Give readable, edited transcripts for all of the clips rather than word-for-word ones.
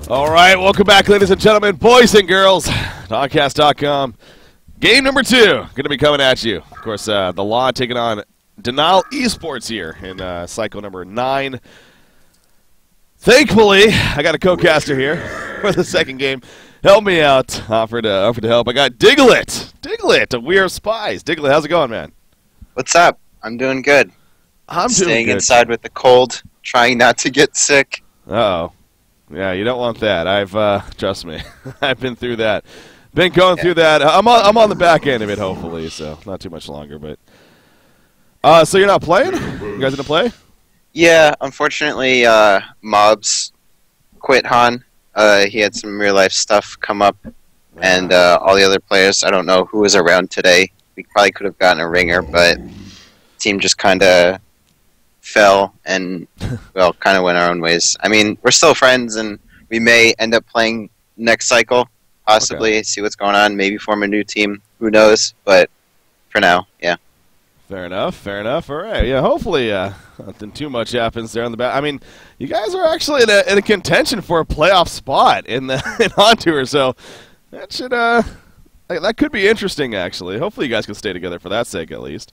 All right, welcome back, ladies and gentlemen, boys and girls. Dogcast.com. Game number 2 going to be coming at you. Of course, the Law taking on dnL Esports here in cycle number 9. Thankfully, I got a co-caster here for the second game. Help me out. Offered to help. I got Diglett of We Are Spies. Diglett, how's it going, man? What's up? I'm doing good. I'm staying inside with the cold, trying not to get sick. Uh-oh. Yeah, you don't want that. Trust me, I've been through that. Been going through that. I'm on the back end of it, hopefully, so not too much longer. But so you're not playing? You guys gonna play? Yeah, unfortunately, Mobs quit HoN. He had some real life stuff come up, and all the other players. I don't know who was around today. We probably could have gotten a ringer, but the team just kind of fell and, well, kind of went our own ways. I mean, we're still friends, and we may end up playing next cycle, possibly, see what's going on, maybe form a new team. Who knows? But for now, yeah. Fair enough. All right. Yeah, hopefully nothing too much happens there on the back. I mean, you guys are actually in a contention for a playoff spot in HoN Tour, so that should that could be interesting, actually. Hopefully you guys can stay together for that sake, at least.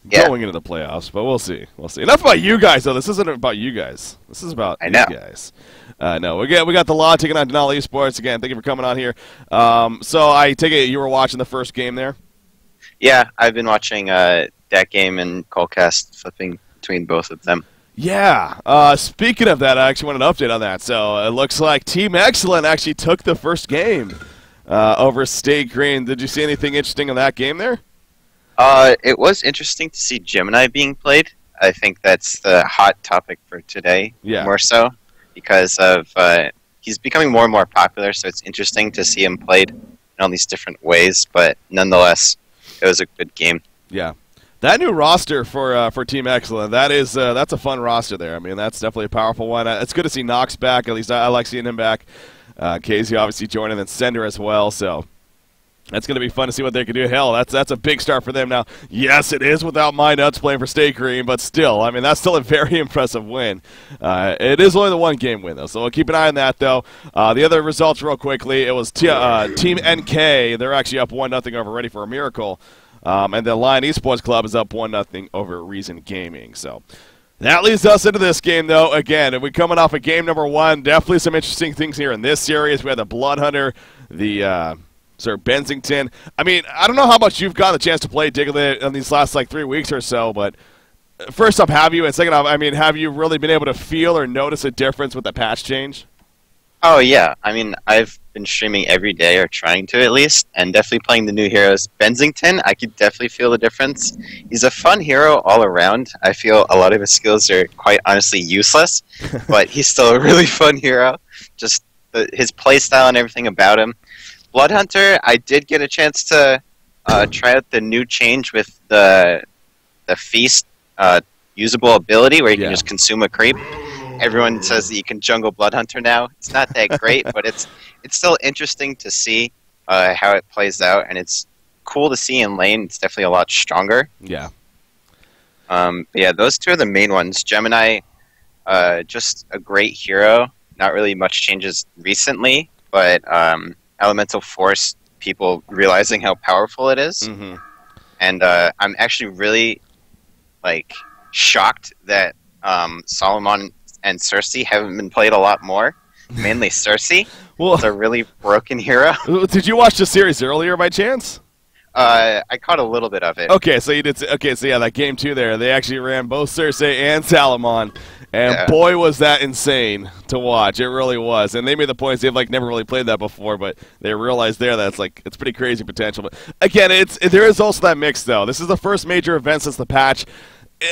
Yeah. Going into the playoffs, but we'll see. Enough about you guys, though. This isn't about you guys. This is about you guys. No, we got the Law taking on dnL Esports. Again, thank you for coming on here. So I take it you were watching the first game there? Yeah, I've been watching that game and Colcast, flipping between both of them. Yeah. Speaking of that, I actually wanted an update on that. So it looks like Team Excellent actually took the first game over State Green. Did you see anything interesting in that game there? It was interesting to see Gemini being played. I think that's the hot topic for today, more so, because of he's becoming more and more popular, so it's interesting to see him played in all these different ways, but nonetheless, it was a good game. Yeah. That new roster for Team Excellent, that's a fun roster there. I mean, that's definitely a powerful one. It's good to see Nox back. At least I like seeing him back. Casey obviously joining, and Sender as well, so that's going to be fun to see what they can do. Hell, that's a big start for them now. Yes, it is without my nuts playing for State Green, but still, I mean, that's still a very impressive win. It is only the one game win, though, so we'll keep an eye on that, though. The other results real quickly, it was Team NK. They're actually up 1-0 over Ready for a Miracle. And the Lion Esports Club is up 1-0 over Reason Gaming. So that leads us into this game, though. Again, we're coming off of game number 1. Definitely some interesting things here in this series. We had the Blood Hunter, the Sir Bensington. I mean, I don't know how much you've gotten the chance to play Diglett in these last, 3 weeks or so, but first off, have you? And second off, I mean, have you really been able to feel or notice a difference with the patch change? Oh, yeah. I mean, I've been streaming every day, or trying to at least, and definitely playing the new heroes. Bensington, I could definitely feel the difference. He's a fun hero all around. I feel a lot of his skills are quite honestly useless, but he's still a really fun hero. Just his playstyle and everything about him. Bloodhunter, I did get a chance to try out the new change with the Feast usable ability, where you can just consume a creep. Everyone says that you can jungle Bloodhunter now. It's not that great, but it's still interesting to see how it plays out, and it's cool to see in lane. It's definitely a lot stronger. Yeah. But yeah, those two are the main ones. Gemini, just a great hero. Not really much changes recently, but Elemental Force, people realizing how powerful it is. Mm-hmm. And I'm actually really shocked that Solomon and Cersei haven't been played a lot more. Mainly Cersei. Well, it's a really broken hero. Did you watch the series earlier by chance? I caught a little bit of it. Okay, so you did. Okay, so yeah, that game 2 there, they actually ran both Cersei and Salomon, and boy was that insane to watch. It really was, and they made the points they've never really played that before, but they realized there that it's pretty crazy potential. But again, there is also that mix though. This is the first major event since the patch.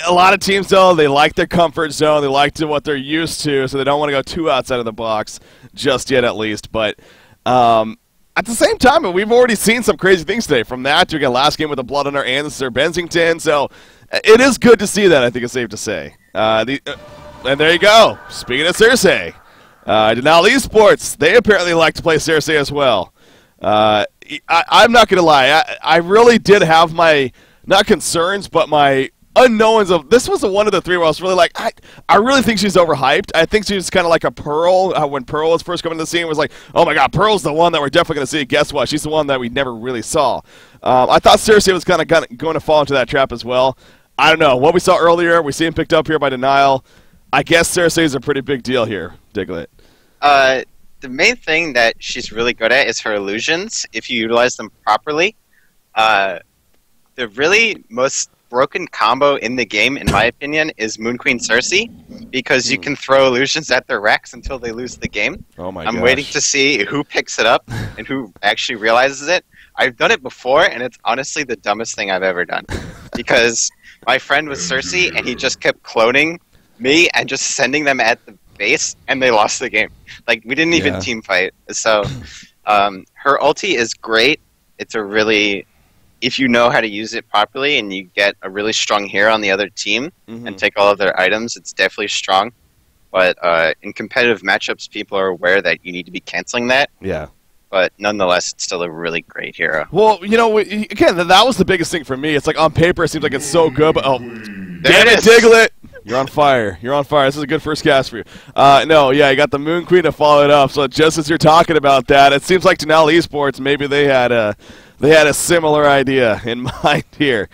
A lot of teams, though, they like their comfort zone. They like what they're used to, so they don't want to go too outside of the box just yet, at least. But at the same time, we've already seen some crazy things today. From that to again, last game with the Blood Hunter and the Sir Bensington. So it is good to see that, I think it's safe to say. And there you go. Speaking of Cersei, dnL Esports, they apparently like to play Cersei as well. I'm not going to lie. I really did have my, not concerns, but my unknowns of this was one of the three where I was really like, I really think she's overhyped. I think she's kind of like a Pearl when Pearl was first coming to the scene. It was like, oh my god, Pearl's the one that we're definitely going to see. Guess what? She's the one that we never really saw. I thought Cersei was kind of going to fall into that trap as well. I don't know. What we saw earlier, we see him picked up here by dnL. I guess Cersei is a pretty big deal here, Diglett. The main thing that she's really good at is her illusions, if you utilize them properly. The really most broken combo in the game, in my opinion, is Moon Queen Cersei, because you can throw illusions at their Rex until they lose the game. Oh my gosh. I'm waiting to see who picks it up and who actually realizes it. I've done it before, and it's honestly the dumbest thing I've ever done. Because my friend was Cersei, and he just kept cloning me and just sending them at the base, and they lost the game. Like, we didn't even team fight. So, her ulti is great. It's a really... If you know how to use it properly and you get a really strong hero on the other team and take all of their items, it's definitely strong. But in competitive matchups, people are aware that you need to be canceling that. Yeah. But nonetheless, it's still a really great hero. Well, you know, again, that was the biggest thing for me. It's like on paper, it seems like it's so good, but damn it, Diglett! You're on fire. You're on fire. This is a good first cast for you. No, yeah, you got the Moon Queen to follow it up. So just as you're talking about that, it seems like dnL Esports, maybe they had a similar idea in mind here,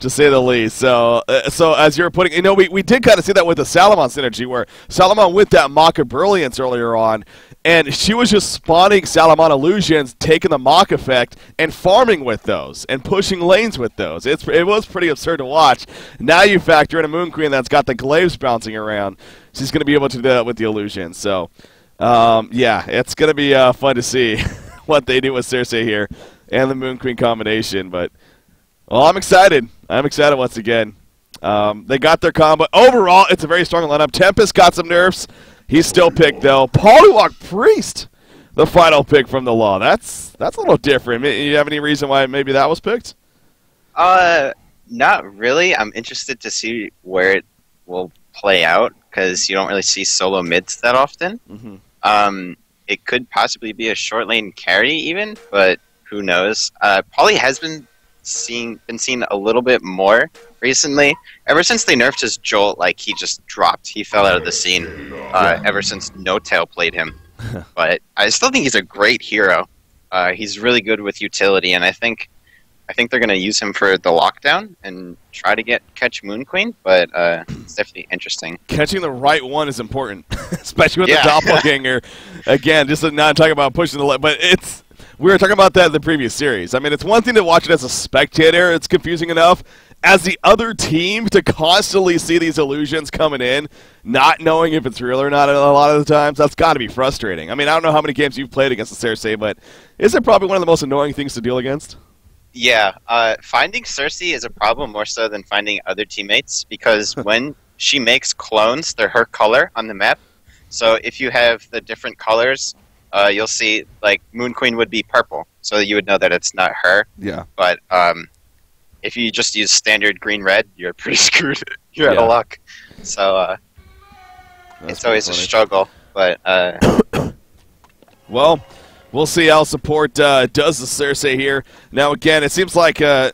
to say the least. So as you're putting, you know, we did kind of see that with the Salamon synergy, where Salamon with that Maka Brilliance earlier on, and she was just spawning Salamon illusions, taking the Mach effect, and farming with those, and pushing lanes with those. It was pretty absurd to watch. Now you factor in a Moon Queen that's got the glaives bouncing around. She's going to be able to do that with the illusions. So, yeah, it's going to be fun to see what they do with Cersei here and the Moon Queen combination. But, well, I'm excited. I'm excited once again. They got their combo. Overall, it's a very strong lineup. Tempest got some nerfs. He's still picked, though. Polywalk Priest, the final pick from the Law. That's a little different. You have any reason why maybe that was picked? Not really. I'm interested to see where it will play out, because you don't really see solo mids that often. It could possibly be a short lane carry even, but who knows? Poly has been seen a little bit more recently. Ever since they nerfed his Jolt, like, he just dropped. He fell out of the scene ever since No Tail played him. But I still think he's a great hero. He's really good with utility, and I think they're going to use him for the lockdown and try to catch Moon Queen, but it's definitely interesting. Catching the right one is important, especially with the doppelganger. Again, just not talking about pushing the but we were talking about that in the previous series. I mean, it's one thing to watch it as a spectator. It's confusing enough. As the other team, to constantly see these illusions coming in, not knowing if it's real or not a lot of the times, that's got to be frustrating. I mean, I don't know how many games you've played against the Cersei, but is it probably one of the most annoying things to deal against? Yeah, finding Cersei is a problem more so than finding other teammates, because when she makes clones, they're her color on the map. So if you have the different colors, you'll see, like, Moon Queen would be purple, so you would know that it's not her. Yeah. But if you just use standard green-red, you're pretty screwed. You're out of luck. So it's always a struggle. But well, we'll see how support does the Cersei here. Now, again, it seems like the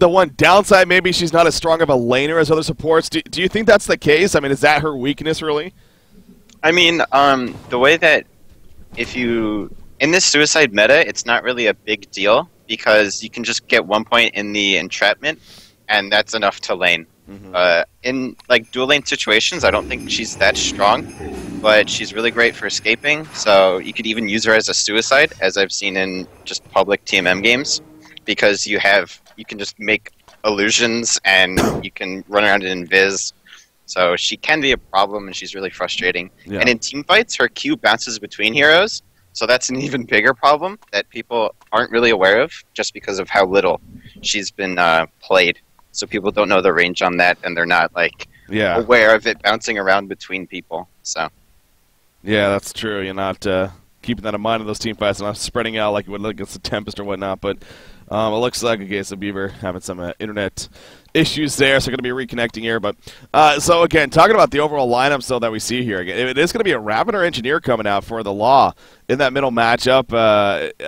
one downside, maybe she's not as strong of a laner as other supports. Do you think that's the case? I mean, is that her weakness, really? I mean, the way that in this suicide meta, it's not really a big deal, because you can just get 1 point in the entrapment, and that's enough to lane. In, like, dual lane situations, I don't think she's that strong, but she's really great for escaping, so you could even use her as a suicide, as I've seen in just public TMM games, because you can just make illusions, and you can run around in invis. So she can be a problem, and she's really frustrating. Yeah. And in teamfights, her Q bounces between heroes, so that's an even bigger problem that people aren't really aware of, just because of how little she's been played. So people don't know the range on that, and they're not, like, aware of it bouncing around between people. So, yeah, that's true. You're not keeping that in mind in those teamfights, and not spreading out like you would against the Tempest or whatnot. But It looks like, okay, so Beaver having some internet issues there, so going to be reconnecting here. But so again, talking about the overall lineup so that we see here, again, it is going to be a Ravener Engineer coming out for the Law in that middle matchup.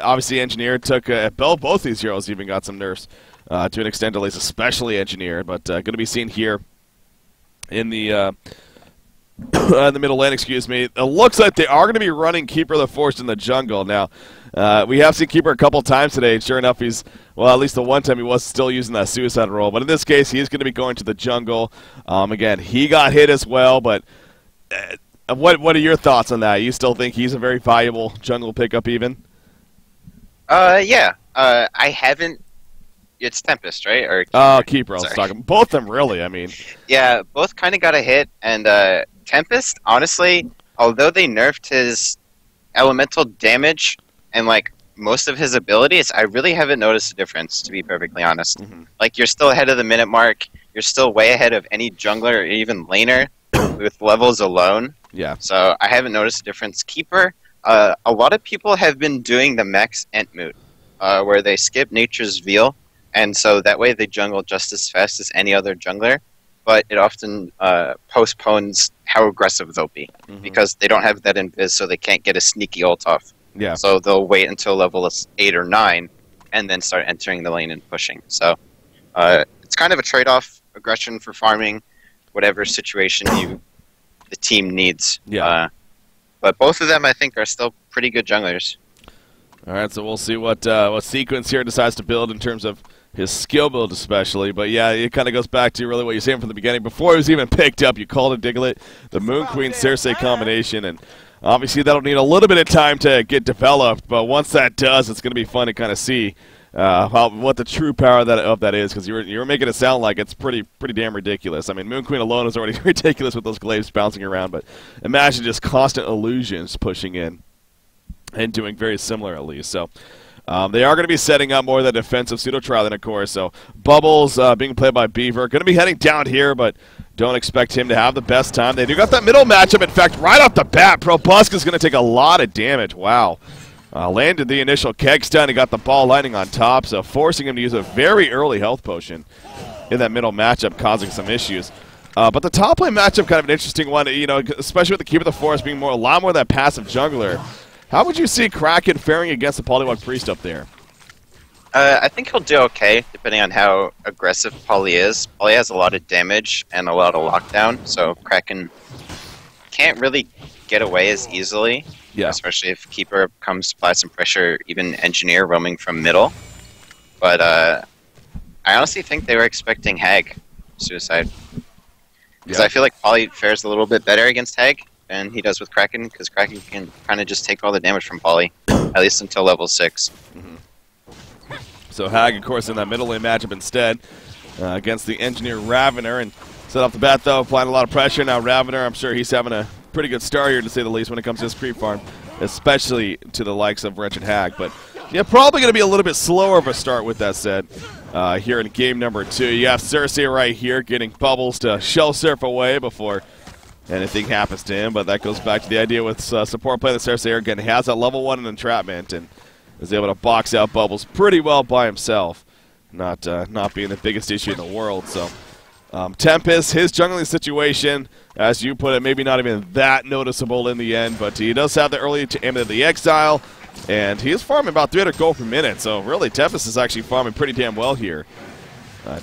Obviously, Engineer took both these heroes even got some nerfs to an extent, at least, especially Engineer. But going to be seen here in the in the middle lane, excuse me. It looks like they are going to be running Keeper of the Forest in the jungle. Now, we have seen Keeper a couple times today. Sure enough, he's, well, at least the one time he was still using that suicide roll. But in this case, he's going to be going to the jungle. Again, he got hit as well, but what are your thoughts on that? You still think he's a very valuable jungle pickup even? Yeah. I haven't... It's Tempest, right? Or Keeper? Oh, Keeper, I was talking. Both of them, really, I mean. Yeah, both kind of got a hit, and Tempest, honestly, although they nerfed his elemental damage and, like, most of his abilities, I really haven't noticed a difference, to be perfectly honest. Mm-hmm. Like, you're still ahead of the minute mark, you're still way ahead of any jungler or even laner with levels alone. Yeah. So I haven't noticed a difference. Keeper, a lot of people have been doing the max Entmoot, where they skip Nature's Veil, and so that way they jungle just as fast as any other jungler, but it often postpones how aggressive they'll be, because they don't have that invis, so they can't get a sneaky ult off. Yeah. So they'll wait until level 8 or 9, and then start entering the lane and pushing. So it's kind of a trade-off, aggression for farming, whatever situation the team needs. Yeah. But both of them, I think, are still pretty good junglers. All right, so we'll see what sequence here decides to build in terms of his skill build especially. But yeah, it kind of goes back to really what you're saying from the beginning. Before he was even picked up, you called it Diglett, the Moon Queen Cersei combination, and obviously that'll need a little bit of time to get developed, but once that does, it's going to be fun to kind of see what the true power of that is, because you were making it sound like it's pretty damn ridiculous. I mean, Moon Queen alone is already ridiculous with those glaives bouncing around, but imagine just constant illusions pushing in and doing very similar at least. So they are going to be setting up more of the defensive pseudo-trial, of course. So Bubbles being played by Beaver, going to be heading down here, but don't expect him to have the best time. They do got that middle matchup. In fact, right off the bat, Proboscis is going to take a lot of damage. Wow. Landed the initial keg stun. He got the ball landing on top, so forcing him to use a very early health potion in that middle matchup, causing some issues. But the top lane matchup, kind of an interesting one, you know, especially with the Keeper of the Forest being a lot more that passive jungler. How would you see Kraken faring against the Polywog Priest up there? I think he'll do okay, depending on how aggressive Poly is. Poly has a lot of damage and a lot of lockdown, so Kraken can't really get away as easily. Yeah. Especially if Keeper comes to apply some pressure, even Engineer roaming from middle. But I honestly think they were expecting Hag Suicide. Because I feel like Poly fares a little bit better against Hag than he does with Kraken, because Kraken can kind of just take all the damage from Poly, at least until level 6. So Hag, of course, in that middle lane matchup instead against the Engineer Ravener, and set off the bat, though, applying a lot of pressure. Now Ravener, I'm sure he's having a pretty good start here, to say the least, when it comes to his creep farm, especially to the likes of Wretched Hag. But yeah, probably going to be a little bit slower of a start with that said. Here in game number 2, you have Cersei right here getting Bubbles to shell surf away before anything happens to him, but that goes back to the idea with support play that Cersei again has that level 1 in entrapment and is able to box out Bubbles pretty well by himself, not being the biggest issue in the world. So Tempest, his jungling situation, as you put it, maybe not even that noticeable in the end, but he does have the early aim at the Exile, and he is farming about 300 gold per minute, so really Tempest is actually farming pretty damn well here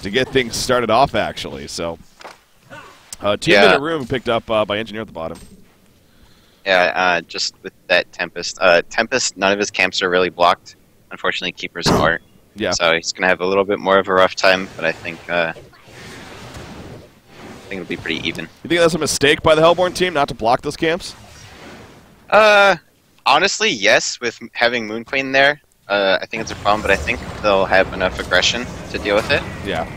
to get things started off, actually. So 2-minute room picked up by Engineer at the bottom. Yeah, just with that Tempest. Tempest, none of his camps are really blocked. Unfortunately, Keeper's are. Yeah. So he's going to have a little bit more of a rough time, but I think it'll be pretty even. You think that's a mistake by the Hellborn team not to block those camps? Honestly, yes, with having Moon Queen there. I think it's a problem, but I think they'll have enough aggression to deal with it. Yeah.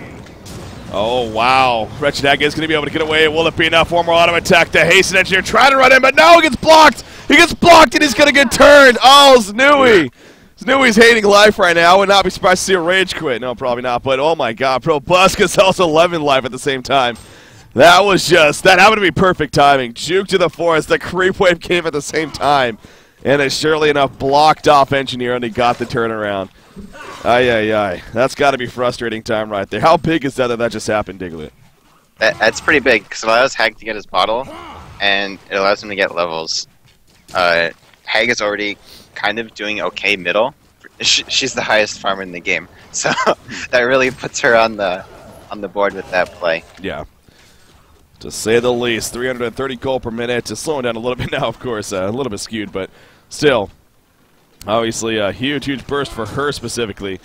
Oh, wow. Wretched Hag is going to be able to get away. Will it be enough? One more auto attack to hasten Engineer. Trying to run in, but no, he gets blocked. He gets blocked, and he's going to get turned. Oh, Znui. Znui's hating life right now. I would not be surprised to see a rage quit. No, probably not. But, oh, my God. Proboscis also 11 life at the same time. That happened to be perfect timing. Juke to the forest. The creep wave came at the same time. And it's surely enough blocked off Engineer, and he got the turnaround. Ay. That's got to be frustrating time right there. How big is that just happened, Diglett? That's pretty big, because it allows Hag to get his bottle, and it allows him to get levels. Hag is already kind of doing okay middle. She's the highest farmer in the game, so that really puts her on the board with that play. Yeah. To say the least, 330 gold per minute. It's slowing down a little bit now, of course, a little bit skewed, but still, obviously a huge burst for her specifically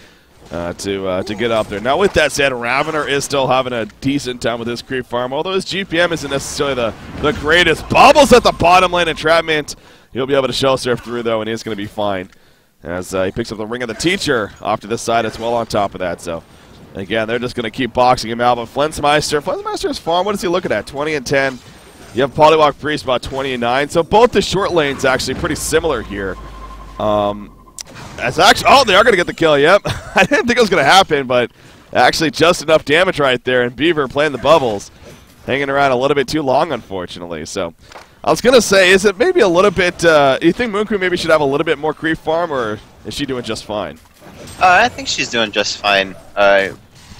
to get up there. Now, with that said, Ravener is still having a decent time with his creep farm, although his GPM isn't necessarily the greatest. Bubbles at the bottom lane, entrapment. He'll be able to shell surf through, though, and he's going to be fine as he picks up the Ring of the Teacher off to this side as well on top of that, so... Again, they're just going to keep boxing him out. But Flensmeister's farm, what is he looking at? 20 and 10. You have Polywalk Priest about 20 and 9. So both the short lanes actually pretty similar here. As actually, oh, they are going to get the kill. Yep, I didn't think it was going to happen, but actually just enough damage right there. And Beaver playing the bubbles, hanging around a little bit too long, unfortunately. So I was going to say, is it maybe a little bit? You think Moon Queen maybe should have a little bit more creep farm, or is she doing just fine? I think she's doing just fine.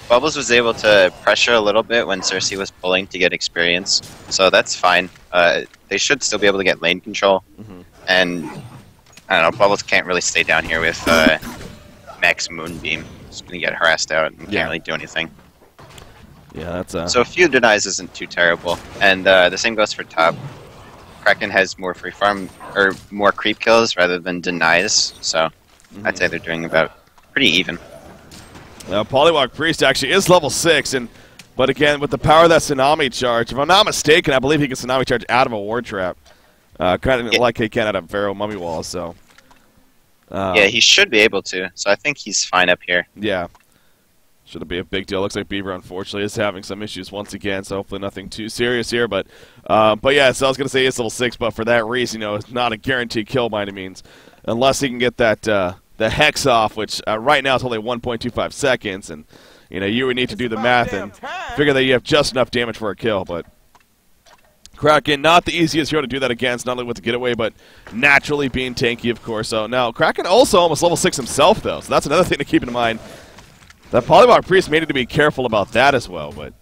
Bubbles was able to pressure a little bit when Cersei was pulling to get experience, so that's fine. They should still be able to get lane control, and I don't know, Bubbles can't really stay down here with Max Moonbeam. He's going to get harassed out and can't really do anything. Yeah, that's So a few denies isn't too terrible, and the same goes for top. Kraken has more free farm, or more creep kills rather than denies, so I'd say they're doing about pretty even. Polywalk Priest actually is level 6, but again, with the power of that Tsunami Charge, if I'm not mistaken, I believe he can Tsunami Charge out of a Ward Trap. Kind of like he can out of Pharaoh Mummy Wall, so... yeah, he should be able to, so I think he's fine up here. Yeah. Shouldn't be a big deal. Looks like Beaver, unfortunately, is having some issues once again, so hopefully nothing too serious here, but yeah, so I was going to say it's level 6, but for that reason, it's not a guaranteed kill by any means, unless he can get that... the Hex off, which right now is only 1.25 seconds, and you would need to do the math and figure that you have just enough damage for a kill, but Kraken, not the easiest hero to do that against, not only with the getaway, but naturally being tanky, of course. So now, Kraken also almost level 6 himself, though, so that's another thing to keep in mind. That Polywalk Priest may need to be careful about that as well, but...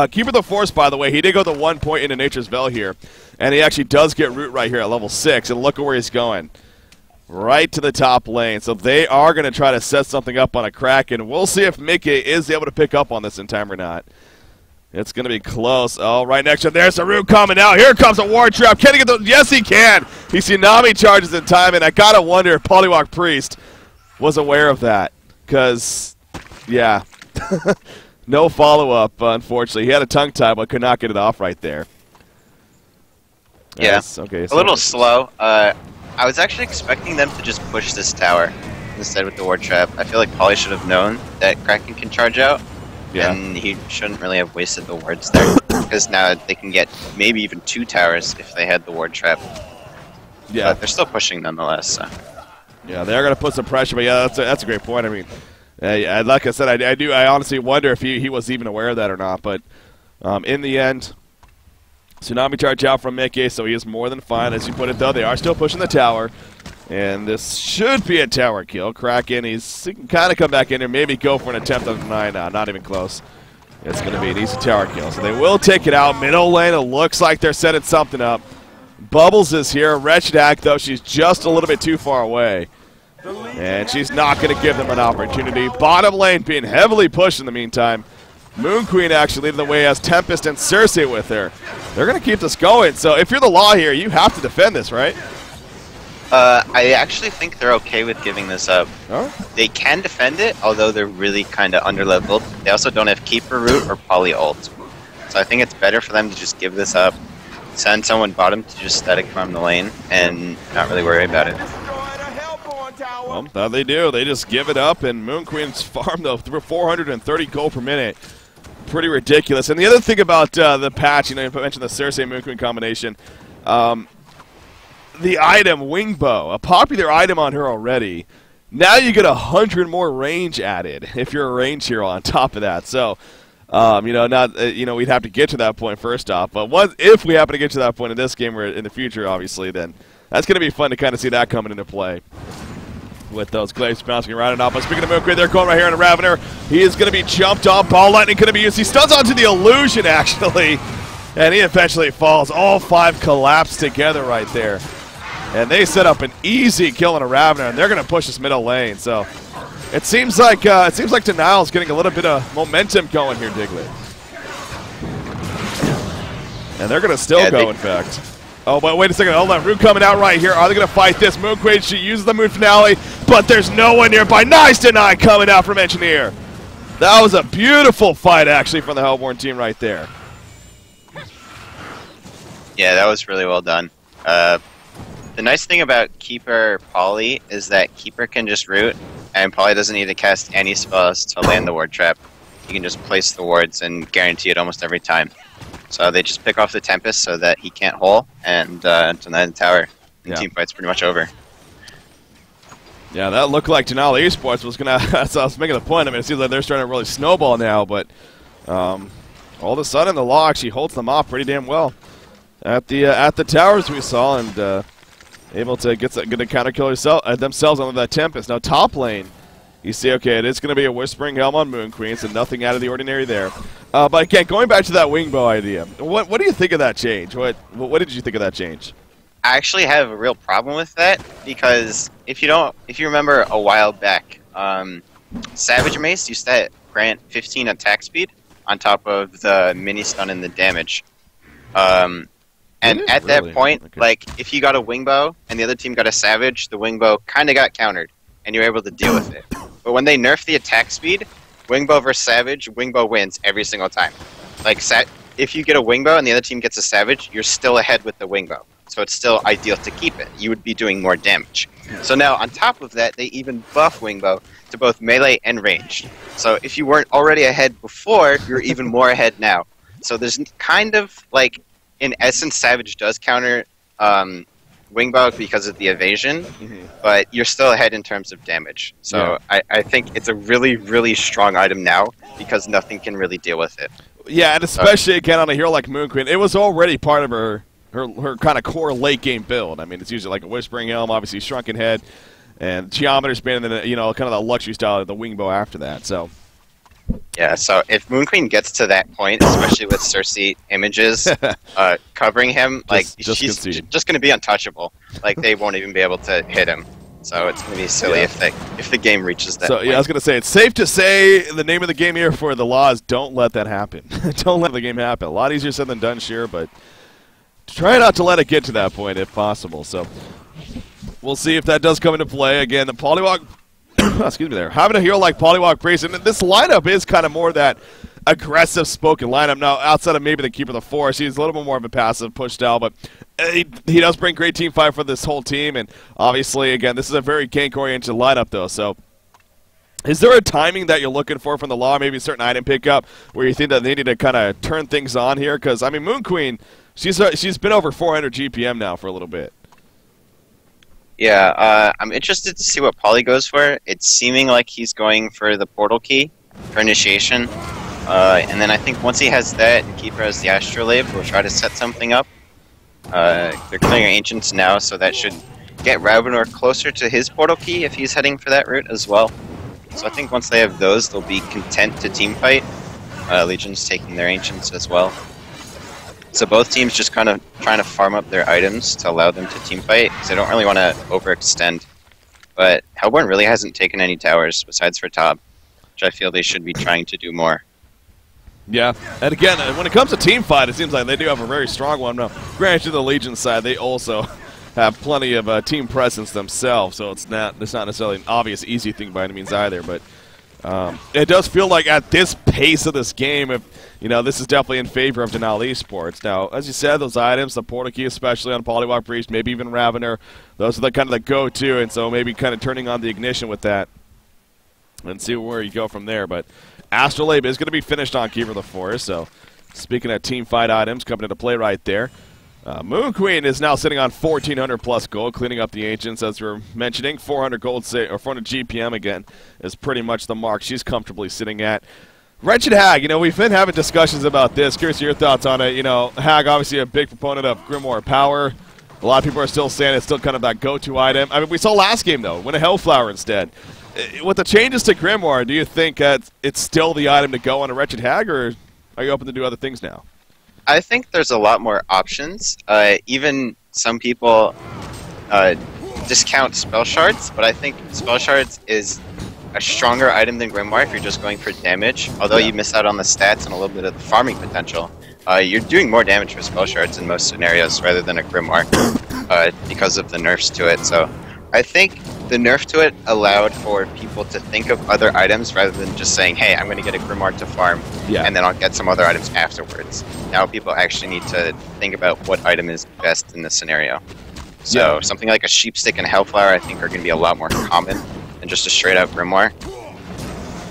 Keeper of the Force, by the way, he did go the 1 point into Nature's Veil here, and he actually does get root right here at level 6, and look at where he's going. Right to the top lane. So they are going to try to set something up on a Kraken. We'll see if Mickey is able to pick up on this in time or not. It's going to be close. Oh, right next to him. There's a root coming out. Here comes a Ward Trap. Can he get the... Yes, he can. He Tsunami charges in time, and I got to wonder if Polywalk Priest was aware of that. Because, yeah. No follow-up, unfortunately. He had a tongue tie, but could not get it off right there. Yeah. Okay, a little slow. I was actually expecting them to just push this tower instead with the Ward Trap. I feel like Polly should have known that Kraken can charge out, and he shouldn't really have wasted the wards there, because now they can get maybe even 2 towers if they had the Ward Trap. Yeah. But they're still pushing nonetheless, so. Yeah, they are going to put some pressure, but yeah, that's a great point. I mean, like I said, I honestly wonder if he was even aware of that or not, but in the end... Tsunami charge out from Mickey, so he is more than fine. As you put it, though, they are still pushing the tower. And this should be a tower kill. Kraken, he can kind of come back in there, maybe go for an attempt on the 9. Not even close. It's going to be an easy tower kill. So they will take it out. Middle lane, it looks like they're setting something up. Bubbles is here. Wretched Hack, though, she's just a little bit too far away. And she's not going to give them an opportunity. Bottom lane being heavily pushed in the meantime. Moon Queen actually leading the way as Tempest and Cersei with her. They're going to keep this going. So if you're the law here, you have to defend this, right? I actually think they're okay with giving this up. Oh? They can defend it, although they're really kind of underleveled. They also don't have Keeper Root or Poly Ult. So I think it's better for them to just give this up, send someone bottom to just static farm the lane, and not really worry about it. Well, that they do. They just give it up, and Moon Queen's farm, though, through 430 gold per minute. Pretty ridiculous. And the other thing about the patch, you mentioned the Cersei Moon Queen combination, the item, Wing Bow, a popular item on her already. Now you get 100 more range added if you're a range hero on top of that. So, we'd have to get to that point first off. But if we happen to get to that point in this game or in the future, obviously, then that's going to be fun to kind of see that coming into play with those glaives bouncing around and off. But speaking of Moonqueen, they're going right here on the Ravener. He is going to be jumped off. Ball lightning going to be used. He stuns onto the illusion, actually, and he eventually falls. All 5 collapse together right there. And they set up an easy kill on a Ravener, and they're going to push this middle lane. So it seems like dnL is getting a little bit of momentum going here, Diglett. And they're going to still go, in fact. Oh, but wait a second. Hold on. Root coming out right here. Are they going to fight this? Moonqueen, she uses the moon finale, but there's no one nearby. Nice deny coming out from Engineer. That was a beautiful fight, actually, from the Hellborn team right there. Yeah, that was really well done. The nice thing about Keeper Polly is that Keeper can just root, and Polly doesn't need to cast any spells to land the ward trap. He can just place the wards and guarantee it almost every time. So they just pick off the Tempest so that he can't hole and deny the tower. And team fight's pretty much over. Yeah, that looked like dnL Esports was going to... That's I was making the point. I mean, it seems like they're starting to really snowball now, but all of a sudden the law actually holds them off pretty damn well at the towers we saw, and able to get a counter kill themselves on that Tempest. Now top lane, you see, okay, it is going to be a Whispering Helm on Moonqueen, so nothing out of the ordinary there. But again, going back to that Wingbow idea, what do you think of that change? What did you think of that change? I actually have a real problem with that, because if you remember a while back, Savage Mace used to grant 15 attack speed on top of the mini stun and the damage. And at that point, like, if you got a Wingbow and the other team got a Savage, the Wingbow kind of got countered, and you were able to deal with it. But when they nerfed the attack speed, Wingbow versus Savage, Wingbow wins every single time. Like, if you get a Wingbow and the other team gets a Savage, you're still ahead with the Wingbow. So it's still ideal to keep it. You would be doing more damage. So now, on top of that, they even buff Wingbow to both melee and ranged. So if you weren't already ahead before, you're even more ahead now. So there's kind of, like, in essence, Savage does counter Wingbow because of the evasion, but you're still ahead in terms of damage. So I think it's a really, really strong item now, because nothing can really deal with it. Yeah, and especially, again, on a hero like Moonqueen, it was already part of her kind of core late game build. I mean, it's usually like a Whispering Helm, obviously Shrunken Head, and Geometer Span, and then, you know, kind of the luxury style of the Wingbow after that. So yeah, so if Moonqueen gets to that point, especially with Cersei images covering him, like, she's just going to be untouchable. Like, they won't even be able to hit him. So it's going to be silly if the game reaches that point. Yeah, I was going to say, it's safe to say the name of the game here for the law is don't let that happen. Don't let the game happen. A lot easier said than done, sure, but try not to let it get to that point if possible. So we'll see if that does come into play. Again, the Polywalk... excuse me there. Having a hero like Polywalk Priest, and this lineup is kind of more that aggressive spoken lineup. Now, outside of maybe the Keeper of the Forest, he's a little bit more of a passive push style, but he does bring great team fight for this whole team, and obviously, again, this is a very gank-oriented lineup, though, so is there a timing that you're looking for from the law, maybe a certain item pickup, where you think that they need to kind of turn things on here? Because, I mean, Moonqueen, she's been over 400 GPM now for a little bit. Yeah, I'm interested to see what Polly goes for. It's seeming like he's going for the portal key for initiation. And then I think once he has that, and Keeper has the Astrolabe, we'll try to set something up. They're clearing Ancients now, so that should get Ravenor closer to his portal key if he's heading for that route as well. So I think once they have those, they'll be content to teamfight. Legion's taking their Ancients as well. So both teams just kind of trying to farm up their items to allow them to teamfight, because they don't really want to overextend. But Hellborn really hasn't taken any towers besides for top, which I feel they should be trying to do more. Yeah, and again, when it comes to team fight, it seems like they do have a very strong one. Now, granted, the Legion side, they also have plenty of team presence themselves, so it's not necessarily an obvious, easy thing by any means either. But it does feel like at this pace of this game, this is definitely in favor of dnL Esports. Now, as you said, those items, the portal key, especially on Polywalk Priest, maybe even Ravener, those are the kind of the go-to, and so maybe kind of turning on the ignition with that and see where you go from there. But Astrolabe is going to be finished on Keeper of the Forest, so speaking of team fight items coming into play right there, Moonqueen is now sitting on 1,400 plus gold, cleaning up the Ancients, as we were mentioning. 400 gold, or 400 GPM again, is pretty much the mark she's comfortably sitting at. Wretched Hag, we've been having discussions about this. Curious your thoughts on it. Hag, obviously a big proponent of Grimoire power. A lot of people are still saying it's still kind of that go-to item. I mean, we saw last game, though, win a Hellflower instead. With the changes to Grimoire, do you think it's still the item to go on a Wretched Hag, or are you open to do other things now? I think there's a lot more options. Even some people discount Spell Shards, but I think Spell Shards is a stronger item than Grimoire if you're just going for damage. Although you miss out on the stats and a little bit of the farming potential, you're doing more damage with Spell Shards in most scenarios rather than a Grimoire because of the nerfs to it. So I think the nerf to it allowed for people to think of other items rather than just saying, hey, I'm going to get a Grimoire to farm, and then I'll get some other items afterwards. Now people actually need to think about what item is best in this scenario. So something like a Sheepstick and Hellflower I think are going to be a lot more common than just a straight-up Grimoire.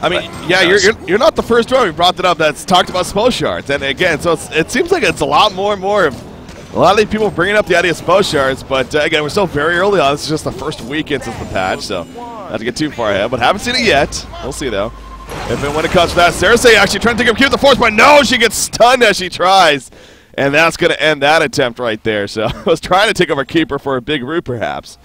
I mean, you're not the first one we brought that up that's talked about Spell Shards. And again, so it seems like it's a lot more and more of a lot of these people bringing up the idea of Spell Shards, but again, we're still very early on. This is just the first weekend since the patch, so not to get too far ahead, but haven't seen it yet. We'll see, though. If and when it comes to that, Cersei actually trying to take him cute with the force, but no, she gets stunned as she tries. And that's going to end that attempt right there. So I was trying to take over Keeper for a big root, perhaps,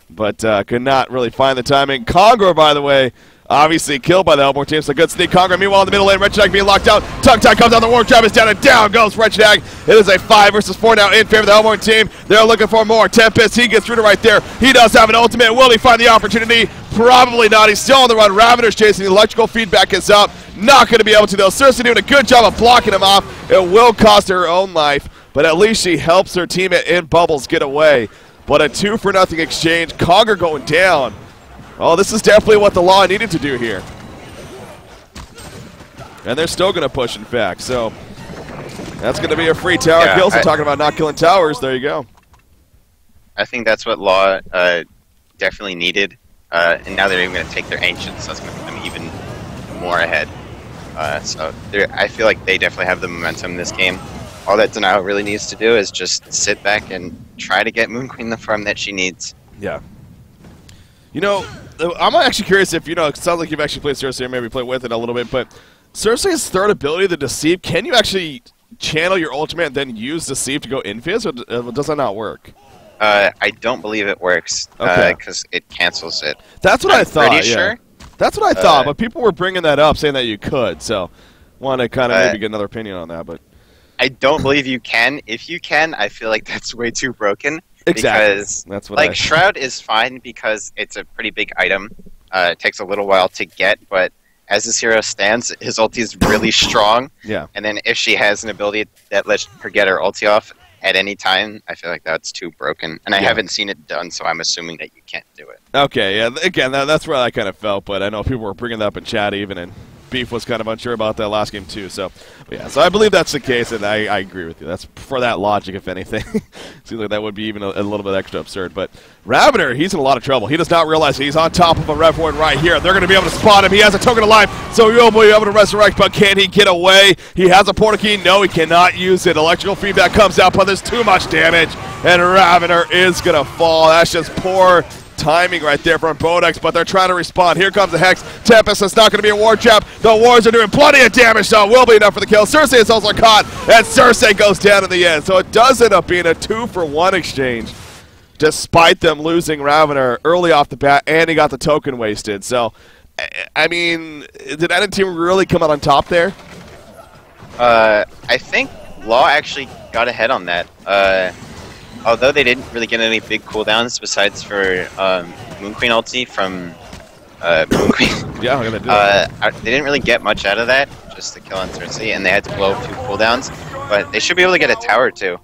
but could not really find the timing. Kongor, by the way, obviously killed by the Elmore team, so good sneak. Kongor, meanwhile, in the middle lane, Wretched Hag being locked out. Tongue-Tie comes out, the Warp Trap is down, and down goes Wretched Hag. It is a 5 versus 4 now in favor of the Elmore team. They're looking for more. Tempest, he gets through to right there. He does have an ultimate. Will he find the opportunity? Probably not. He's still on the run. Ravenor's chasing. The electrical feedback is up. Not going to be able to, though. Cersei doing a good job of blocking him off. It will cost her own life, but at least she helps her teammate in Bubbles get away. But a 2-for-0 exchange. Kongor going down. Oh, this is definitely what the Law needed to do here. And they're still going to push, in fact. So that's going to be a free tower kill. So talking about not killing towers, there you go. I think that's what Law definitely needed. And now they're even going to take their Ancients, so it's going to put them even more ahead. So I feel like they definitely have the momentum in this game. All that denial really needs to do is just sit back and try to get Moon Queen the farm that she needs. Yeah. You know, I'm actually curious if, you know, it sounds like you've actually played Cersei or maybe played with it a little bit, but Cersei's third ability, the Deceive, can you actually channel your ultimate and then use Deceive to go invis, or does that not work? I don't believe it works because it cancels it. That's what I thought, pretty sure. That's what I thought, but people were bringing that up, saying that you could, so want to kind of maybe get another opinion on that, but I don't believe you can. If you can, I feel like that's way too broken. Exactly. Because, that's what like, Shroud is fine because it's a pretty big item. It takes a little while to get, but as this hero stands, his ulti is really strong. Yeah. And then if she has an ability that lets her get her ulti off at any time, I feel like that's too broken. And I haven't seen it done, so I'm assuming that you can't do it. Okay, yeah. Again, that's where I kind of felt, but I know people were bringing that up in chat even, and Beef was kind of unsure about that last game too. So, yeah, so I believe that's the case, and I agree with you. That's for that logic, if anything. Seems like that would be even a little bit extra absurd. But Ravener, he's in a lot of trouble. He does not realize he's on top of a Rev Warden right here. They're going to be able to spot him. He has a token of life, so he'll be able to resurrect, but can he get away? He has a portal key. No, he cannot use it. Electrical feedback comes out, but there's too much damage, and Ravener is going to fall. That's just poor timing right there from Bodex, but they're trying to respond. Here comes the Hex. Tempest is not going to be a War Trap. The Wars are doing plenty of damage, so it will be enough for the kill. Cersei is also caught, and Cersei goes down in the end. So it does end up being a 2-for-1 exchange, despite them losing Ravener early off the bat, and he got the token wasted. So, I mean, did any team really come out on top there? I think Law actually got ahead on that. Although they didn't really get any big cooldowns besides for Moon Queen ulti from Moon Queen. Yeah, I'm gonna do it. They didn't really get much out of that, just the kill on Cersei, and they had to blow a few cooldowns. But they should be able to get a tower too,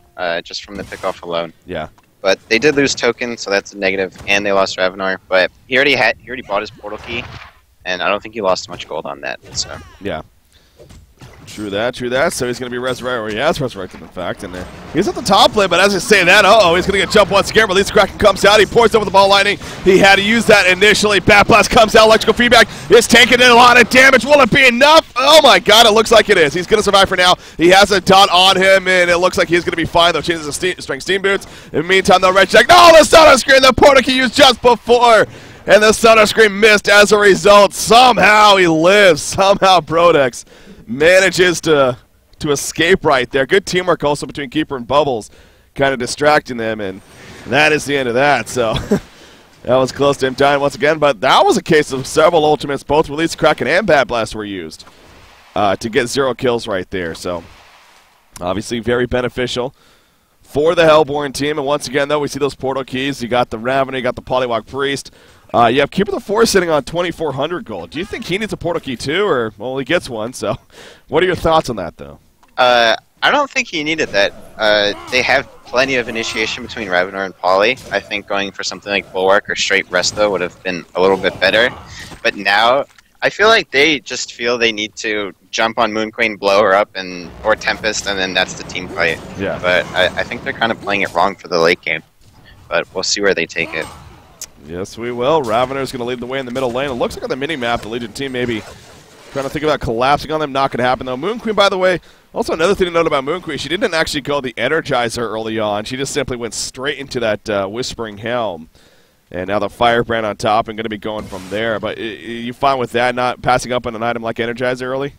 just from the pickoff alone. Yeah. But they did lose token, so that's a negative, and they lost Ravenar. But he already bought his portal key, and I don't think he lost much gold on that. So yeah. True that, true that. So he's going to be resurrected, or he has resurrected, in fact. And he's at the top lane, but as I say that, he's going to get jumped once again. Release Kraken comes out. He pours over the ball lightning. He had to use that initially. Bat Blast comes out. Electrical feedback is taking in a lot of damage. Will it be enough? Oh my god, it looks like it is. He's going to survive for now. He has a dot on him, and it looks like he's going to be fine, though. Changes the string steam boots. In the meantime, though, Wretched Hag. No, the Sonar Screen, the portal key used just before. And the Sonar Screen missed as a result. Somehow he lives. Somehow Brodex manages to escape right there. Good teamwork also between Keeper and Bubbles, kind of distracting them. And That is the end of that, so that was close to him dying once again, but that was a case of several ultimates, both Release Kraken and Bad Blast were used to get 0 kills right there, so obviously very beneficial for the Hellborn team. And once again, though, we see those portal keys. You got the Ravener, you got the Polywog Priest. You have Keeper of the Forest sitting on 2,400 gold. Do you think he needs a portal key too, or, well, he gets one, so what are your thoughts on that, though? I don't think he needed that. They have plenty of initiation between Ravener and Poly. I think going for something like Bulwark or straight Resto would have been a little bit better. But now, I feel like they just feel they need to jump on Moon Queen, blow her up, or Tempest, and then that's the team fight. Yeah. But I think they're kind of playing it wrong for the late game. But we'll see where they take it. Yes, we will. Ravener's going to lead the way in the middle lane. It looks like on the mini-map, the Legion team maybe trying to think about collapsing on them. Not going to happen, though. Moon Queen, by the way, also another thing to note about Moon Queen, she didn't actually go the Energizer early on. She just simply went straight into that Whispering Helm. And now the Firebrand on top and going to be going from there. But you fine with that, not passing up on an item like Energizer early?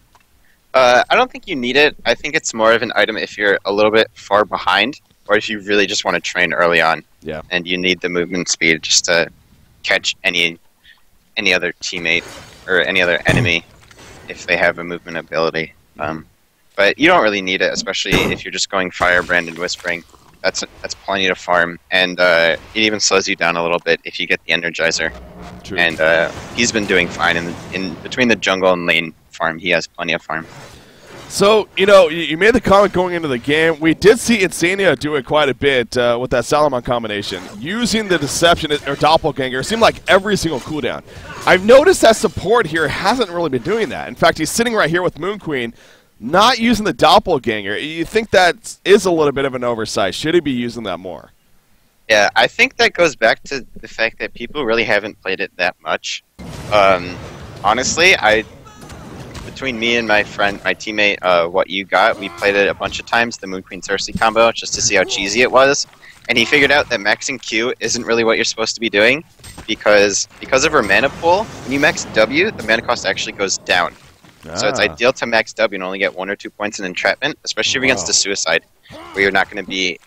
I don't think you need it. I think it's more of an item if you're a little bit far behind, or if you really just want to train early on. Yeah. And you need the movement speed just to catch any other teammate or any other enemy if they have a movement ability. But you don't really need it, especially if you're just going Firebrand and Whispering. That's plenty to farm, and it even slows you down a little bit if you get the Energizer. True. And he's been doing fine in between the jungle and lane farm. He has plenty of farm. So, you know, you made the comment going into the game. We did see Insania do it quite a bit with that Salomon combination. Using the Deception or Doppelganger, it seemed like every single cooldown. I've noticed that support here hasn't really been doing that. In fact, he's sitting right here with Moon Queen, not using the Doppelganger. You think that is a little bit of an oversight. Should he be using that more? Yeah, I think that goes back to the fact that people really haven't played it that much. Honestly, between me and my friend, my teammate, What You Got, we played it a bunch of times, the Moon Queen Cersei combo, just to see how cheesy it was. And he figured out that maxing Q isn't really what you're supposed to be doing, because of her mana pool, when you max W, the mana cost actually goes down. So it's ideal to max W and only get 1 or 2 points in entrapment, especially against a suicide, where you're not going to be,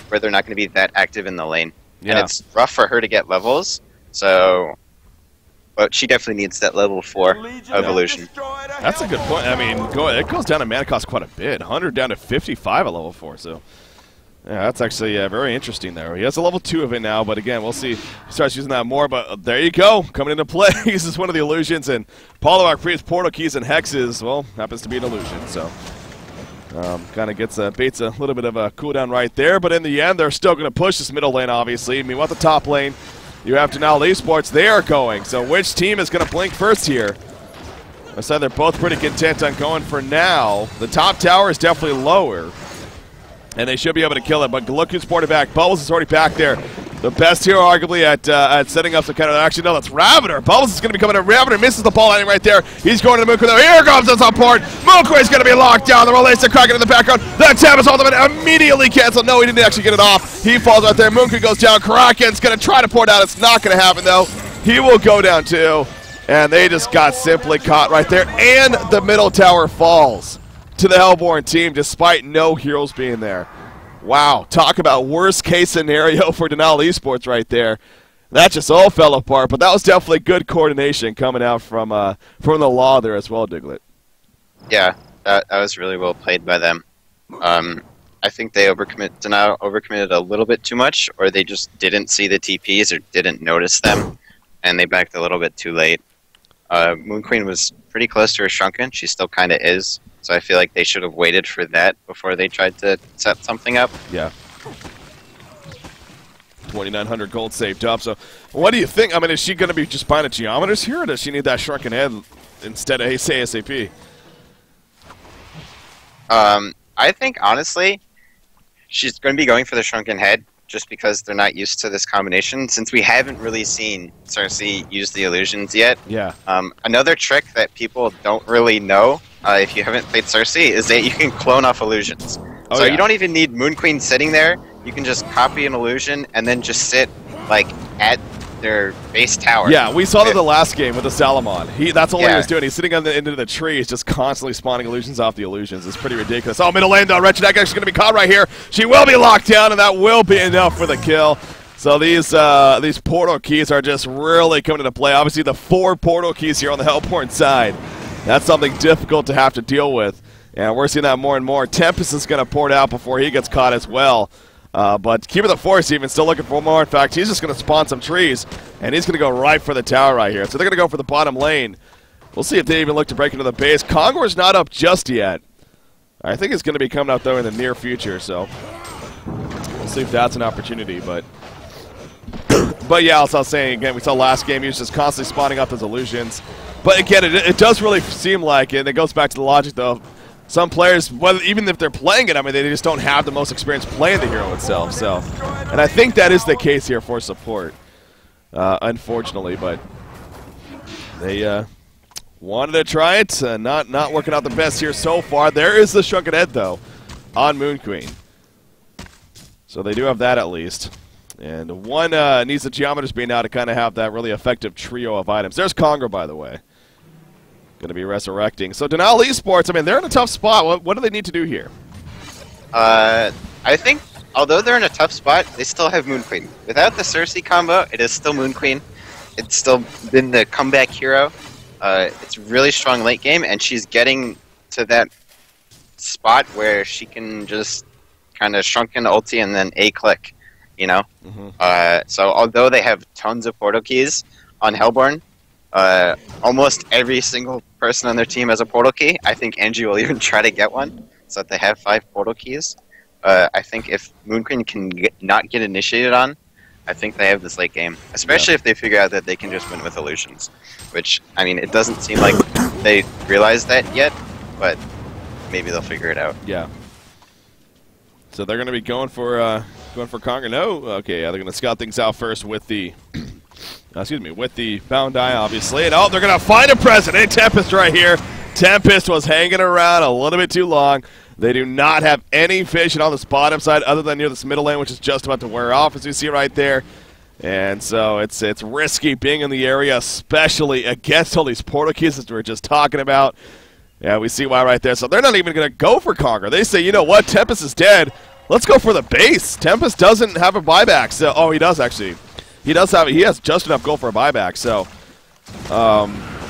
where they're not going to be that active in the lane. Yeah. And it's rough for her to get levels. So, but she definitely needs that level 4 evolution. That's a good point. I mean, it goes down to mana cost quite a bit, 100 down to 55 at level 4. So. Yeah, that's actually very interesting there. He has a level 2 of it now, but again, we'll see. He starts using that more, but there you go. Coming into play. This is one of the illusions, and Polywog Priest, Portal Keys, and Hexes, well, happens to be an illusion, so kind of gets baits a little bit of a cooldown right there, but in the end, they're still going to push this middle lane, obviously. I mean, what the top lane, you have dnL Esports, they are going, so which team is going to blink first here? I said they're both pretty content on going for now. The top tower is definitely lower, and they should be able to kill it, but look who's ported back. Bubbles is already back there. The best hero, arguably, at setting up some kind of... Actually, no, that's Ravener. Bubbles is going to be coming in. Ravener misses the ball landing right there. He's going to the Moon Queen. Here comes the support. Moon Queen's going to be locked down. The release of Kraken in the background. The Tempest ultimate immediately canceled. No, he didn't actually get it off. He falls right there. Moon Queen goes down. Kraken's going to try to port out. It's not going to happen, though. He will go down, too. And they just got simply caught right there. And the middle tower falls to the Hellborn team, despite no heroes being there. Wow, talk about worst case scenario for dnL Esports right there. That just all fell apart, but that was definitely good coordination coming out from the law there as well, Diglett. Yeah, that was really well played by them. I think they dnL overcommitted a little bit too much, or they just didn't see the TPs or didn't notice them, and they backed a little bit too late. Moon Queen was pretty close to her Shrunken. She still kind of is. So I feel like they should have waited for that before they tried to set something up. Yeah. 2,900 gold saved up. So what do you think? I mean, is she going to be just buying a Geometers here, or does she need that Shrunken Head instead of ASAP? I think, honestly, she's going to be going for the Shrunken Head just because they're not used to this combination, since we haven't really seen Cersei use the illusions yet. Yeah. Another trick that people don't really know, if you haven't played Cersei, is that you can clone off illusions. So you don't even need Moon Queen sitting there. You can just copy an illusion and then just sit like at their base tower. Yeah, we saw that the last game with the Salamon. That's all he was doing. He's sitting on the end of the trees, just constantly spawning illusions off the illusions. It's pretty ridiculous. Oh, middle lane though. Wretched Egg actually going to be caught right here. She will be locked down, and that will be enough for the kill. So these portal keys are just really coming into play. Obviously, the 4 portal keys here on the Hellborn side. That's something difficult to have to deal with. And we're seeing that more and more. Tempest is going to port out before he gets caught as well. But Keeper of the Forest even still looking for more. In fact, he's just going to spawn some trees, and he's going to go right for the tower right here. So they're going to go for the bottom lane. We'll see if they even look to break into the base. Kongor's not up just yet. I think it's going to be coming up, though, in the near future. So we'll see if that's an opportunity. But yeah, as I was saying, again, we saw last game, he was just constantly spawning up those illusions. But again, it does really seem like, and it goes back to the logic, though, some players, even if they're playing it, I mean, they just don't have the most experience playing the hero itself. So, and I think that is the case here for support, unfortunately. But they wanted to try it, not working out the best here so far. There is the Shrunken Head, though, on Moon Queen. So they do have that at least. And one needs the Geometers being now to kind of have that really effective trio of items. There's Kongor, by the way. Going to be resurrecting. So dnL Esports, I mean, they're in a tough spot. What do they need to do here? I think, although they're in a tough spot, they still have Moon Queen. Without the Cersei combo, it is still Moon Queen. It's still been the comeback hero. It's really strong late game, and she's getting to that spot where she can just kind of shrunken ulti and then A-click, you know? So although they have tons of portal keys on Hellborn, almost every single person on their team has a portal key. I think Angie will even try to get one, so that they have 5 portal keys. I think if Moon Queen can not get initiated on, I think they have this late game. Especially if they figure out that they can just win with illusions. Which, I mean, it doesn't seem like they realize that yet, but maybe they'll figure it out. Yeah. So they're going to be going for Kongor. No? Okay, yeah, they're going to scout things out first with the... with the Bound Eye, obviously. And, oh, they're going to find a President. Tempest right here. Tempest was hanging around a little bit too long. They do not have any vision on this bottom side other than near this middle lane, which is just about to wear off, as you see right there. And so it's risky being in the area, especially against all these portal keys that we were just talking about. Yeah, we see why right there. So they're not even going to go for Kongor. They say, you know what, Tempest is dead. Let's go for the base. Tempest doesn't have a buyback. So, oh, he does actually. He has just enough gold for a buyback, so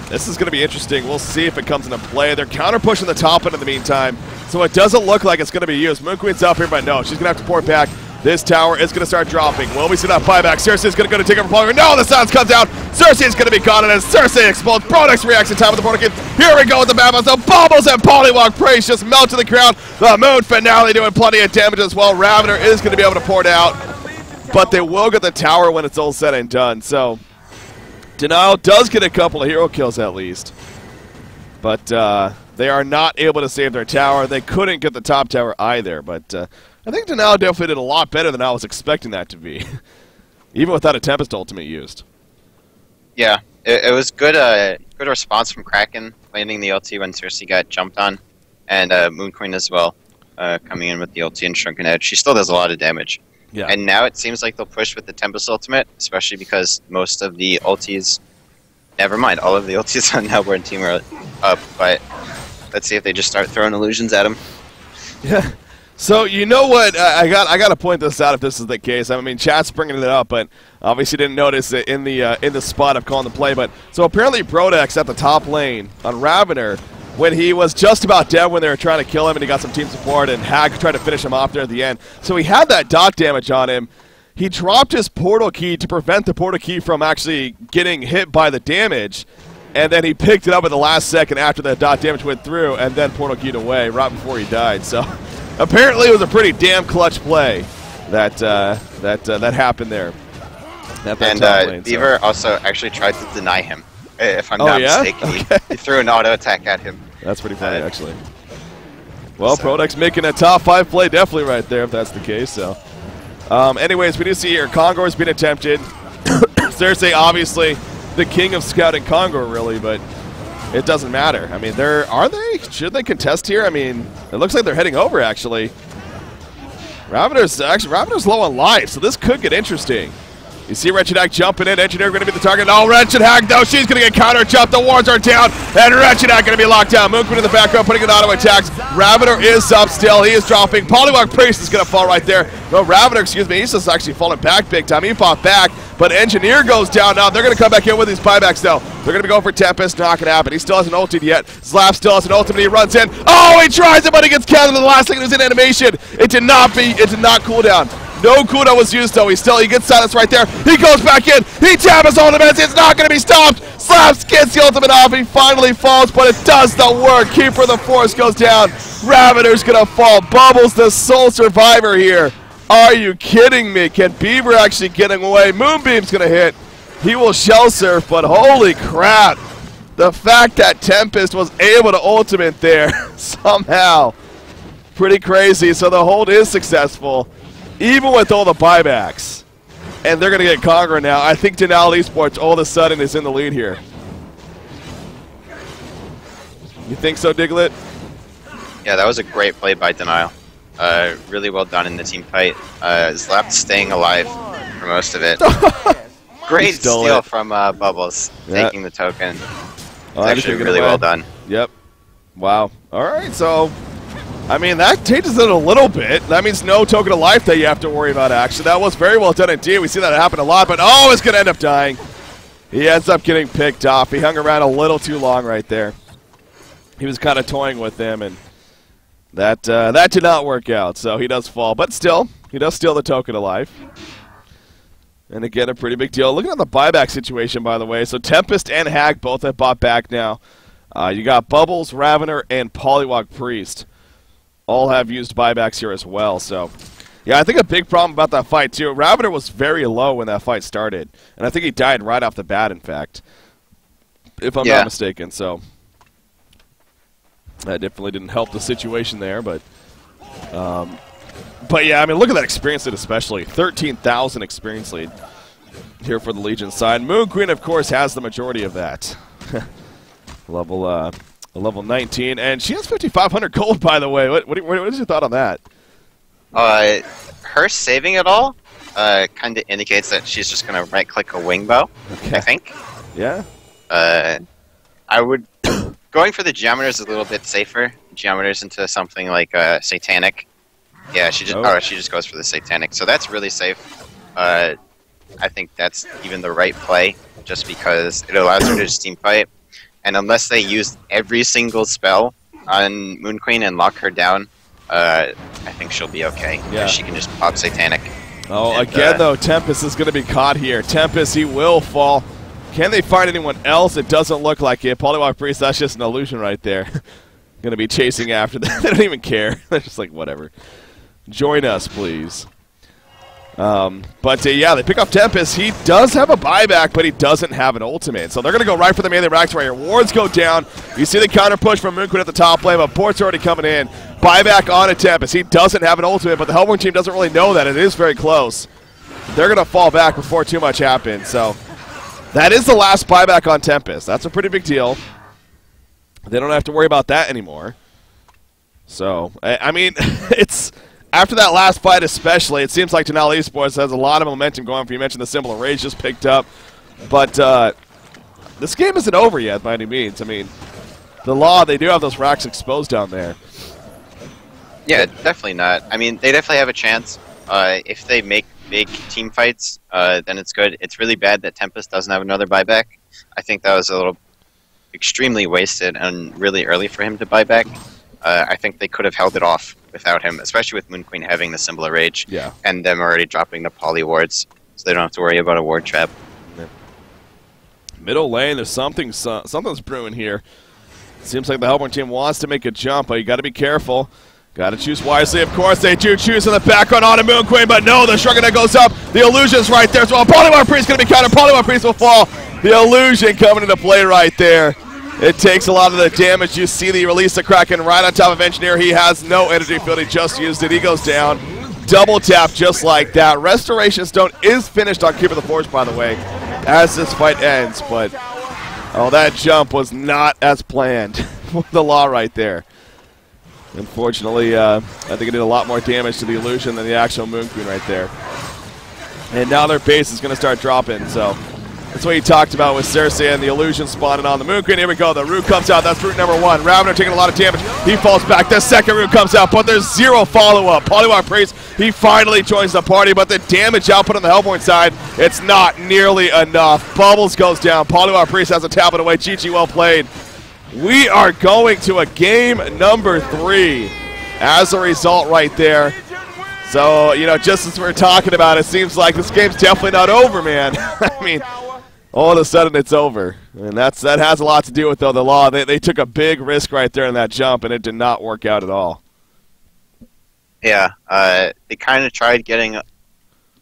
this is going to be interesting. We'll see if it comes into play. They're counter-pushing the top end in the meantime, so it doesn't look like it's going to be used. Moon Queen's up here, but no, she's going to have to port back. This tower is going to start dropping. Will we see that buyback? Cersei is going to go to take over Polygon. No, the silence comes out. Cersei is going to be caught, and as Cersei explodes, Prodex reacts in time with the portal key. Here we go with the Babylon. So Bubbles and Polywalk Praise just melt to the ground. The Moon Finale doing plenty of damage as well. Ravener is going to be able to port out. But they will get the tower when it's all said and done. So dnL does get a couple of hero kills at least. But they are not able to save their tower. They couldn't get the top tower either. But I think dnL definitely did a lot better than I was expecting that to be. Even without a Tempest ultimate used. Yeah, it was good good response from Kraken, landing the ulti when Cersei got jumped on. And Moon Queen as well, coming in with the ulti and Shrunken Head. She still does a lot of damage. Yeah. And now it seems like they'll push with the Tempest ultimate, especially because most of the ultis... Never mind, all of the ultis on the Hellborn team are up, but let's see if they just start throwing illusions at them. Yeah. So, you know what, I got to point this out if this is the case. I mean, chat's bringing it up, but obviously didn't notice it in the spot of calling the play. But so apparently Prodex at the top lane on Ravener, when he was just about dead when they were trying to kill him and he got some team support and Hag tried to finish him off there at the end. So he had that dot damage on him. He dropped his portal key to prevent the portal key from actually getting hit by the damage. And then he picked it up at the last second after the dot damage went through and then portal keyed away right before he died. So apparently it was a pretty damn clutch play that happened there. And Beaver also actually tried to deny him. If I'm not mistaken, okay. He threw an auto attack at him. That's pretty funny, actually. Well, Prodex making a top 5 play definitely right there, if that's the case. So, anyways, we do see here Kongor's been attempted. Cersei, obviously, the king of scouting Kongor, really, but it doesn't matter. I mean, should they contest here? I mean, it looks like they're heading over, actually. Ravener's low on life, so this could get interesting. You see Wretched Hack jumping in. Engineer going to be the target. Oh, Wretched Hack, though. She's going to get counter-jumped. The wards are down. And Wretched Hack going to be locked down. Moonqueen in the background putting an auto attacks. Ravender is up still. He is dropping. Polywog Priest is going to fall right there. No, Ravender, excuse me. He's just actually falling back big time. He fought back. But Engineer goes down now. They're going to come back in with these buybacks, though. They're going to be going for Tempest. Not going to happen. He still hasn't ulted yet. Zlap still has an ultimate. He runs in. Oh, he tries it, but he gets countered in the last second. It was in animation. It did not cool down. No cooldown was used, though. He gets silence right there. He goes back in. He taps his ultimate. It's not going to be stopped. Slaps gets the ultimate off. He finally falls, but it does the work. Keeper of the Forest goes down. Ravender's going to fall. Bubbles the sole survivor here. Are you kidding me? Can Beaver actually getting away? Moonbeam's going to hit. He will shell surf, but holy crap. The fact that Tempest was able to ultimate there somehow. Pretty crazy. So the hold is successful, even with all the buybacks. And they're going to get Conqueror now. I think dnL Esports all of a sudden is in the lead here. You think so, Diglett? Yeah, that was a great play by dnL. Really well done in the team fight. Zlap staying alive for most of it. Great steal from Bubbles, taking the token. It's actually really well done. Yep. Wow. All right, so, I mean, that changes it a little bit. That means no token of life that you have to worry about, actually. That was very well done indeed. We see that happen a lot, but oh, it's going to end up dying. He ends up getting picked off. He hung around a little too long right there. He was kind of toying with him, and that did not work out. So he does fall, but still, he does steal the token of life. And again, a pretty big deal. Looking at the buyback situation, by the way. So Tempest and Hag both have bought back now. You got Bubbles, Ravender, and Polywog Priest. All have used buybacks here as well. So, yeah, I think a big problem about that fight, too. Ravender was very low when that fight started. And I think he died right off the bat, in fact. If I'm not mistaken. So, that definitely didn't help the situation there. But yeah, I mean, look at that experience lead especially. 13,000 experience lead here for the Legion side. Moonqueen, of course, has the majority of that. Level 19. And she has 5,500 gold, by the way. What is your thought on that? Her saving it all kind of indicates that she's just going to right-click a wing bow, I think. Yeah? I would... Going for the Geometers is a little bit safer. Geometers into something like Satanic. Yeah, she just goes for the Satanic. So that's really safe. I think that's even the right play, just because it allows her to just team fight. And unless they use every single spell on Moonqueen and lock her down, I think she'll be okay. Yeah. She can just pop Satanic. Oh, and, again, though, Tempest is going to be caught here. Tempest, he will fall. Can they find anyone else? It doesn't look like it. Polywog Priest, that's just an illusion right there. Going to be chasing after them. They don't even care. They're just like, whatever. Join us, please. Yeah, they pick up Tempest. He does have a buyback, but he doesn't have an ultimate. So they're going to go right for the melee racks right here. Wards go down. You see the counter push from Moonqueen at the top lane, but Port's already coming in. Buyback on a Tempest. He doesn't have an ultimate, but the Hellborn team doesn't really know that. It is very close. They're going to fall back before too much happens. So that is the last buyback on Tempest. That's a pretty big deal. They don't have to worry about that anymore. So, I mean, it's... After that last fight especially, it seems like dnL Esports has a lot of momentum going for you. You mentioned the Symbol of Rage just picked up. But this game isn't over yet by any means. I mean, the Law, they do have those racks exposed down there. Yeah, definitely not. I mean, they definitely have a chance. If they make big team fights, then it's good. It's really bad that Tempest doesn't have another buyback. I think that was a little extremely wasted and really early for him to buy back. I think they could have held it off without him, especially with Moonqueen having the Symbol of Rage and them already dropping the poly wards, so they don't have to worry about a ward trap. Middle lane, there's something's brewing here. Seems like the Hellborn team wants to make a jump, but you got to be careful. Got to choose wisely, of course. They do choose in the background on a Moonqueen, but no, the Shrugga goes up. The illusion's right there as well. Polywog Priest going to be countered. Polywog Priest will fall. The illusion coming into play right there. It takes a lot of the damage. You see the release of Kraken right on top of Engineer. He has no energy field. He just used it. He goes down. Double tap just like that. Restoration Stone is finished on Keeper of the Forge, by the way, as this fight ends. But, oh, that jump was not as planned. The Law right there. Unfortunately, I think it did a lot more damage to the illusion than the actual Moonqueen right there. And now their base is going to start dropping, so that's what he talked about with Cersei and the illusion spawning on the Moon Queen. Here we go. The root comes out. That's root number 1. Ravner taking a lot of damage. He falls back. The second root comes out, but there's 0 follow-up. Polywog Priest, he finally joins the party, but the damage output on the Hellborn side, it's not nearly enough. Bubbles goes down. Polywog Priest has a tablet away. GG, well played. We are going to a game number 3 as a result right there. So, you know, just as we're talking about it, seems like this game's definitely not over, man. I mean, all of a sudden it's over. And that has a lot to do with, though, the law. They took a big risk right there in that jump, and it did not work out at all. Yeah, they kind of tried getting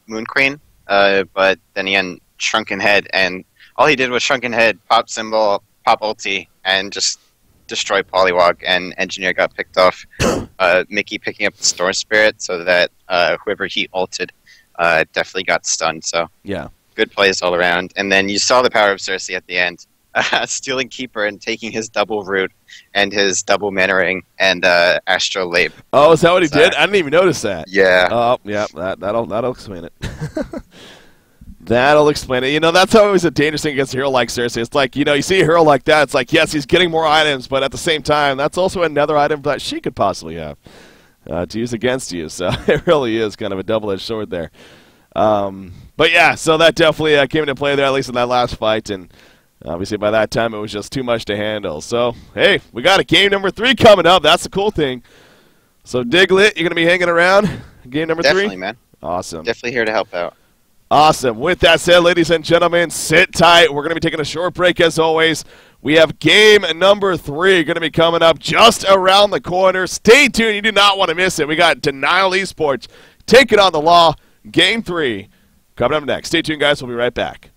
Moon Queen, but then again, Shrunken Head, and all he did was Shrunken Head, pop symbol, pop ulti, and just destroy Polywog, and Engineer got picked off. Mickey picking up the Storm Spirit so that whoever he ulted definitely got stunned. So yeah, good plays all around. And then you saw the power of Cersei at the end, stealing Keeper and taking his double root and his double mana ring and Astrolabe. Oh, is that what he did? I didn't even notice that. Yeah. Oh, yeah, that'll explain it. That'll explain it. You know, that's always a dangerous thing against a hero like Cersei. It's like, you know, you see a hero like that, it's like, yes, he's getting more items, but at the same time, that's also another item that she could possibly have to use against you. So it really is kind of a double-edged sword there. But yeah, so that definitely came into play there, at least in that last fight, and obviously by that time it was just too much to handle. So, hey, we got a game number 3 coming up. That's the cool thing. So, Diglett, you're going to be hanging around game number 3? Definitely, man. Awesome. Definitely here to help out. Awesome. With that said, ladies and gentlemen, sit tight. We're going to be taking a short break as always. We have game number 3 going to be coming up just around the corner. Stay tuned. You do not want to miss it. We got dnL Esports taking on the Law. Game 3 coming up next. Stay tuned, guys. We'll be right back.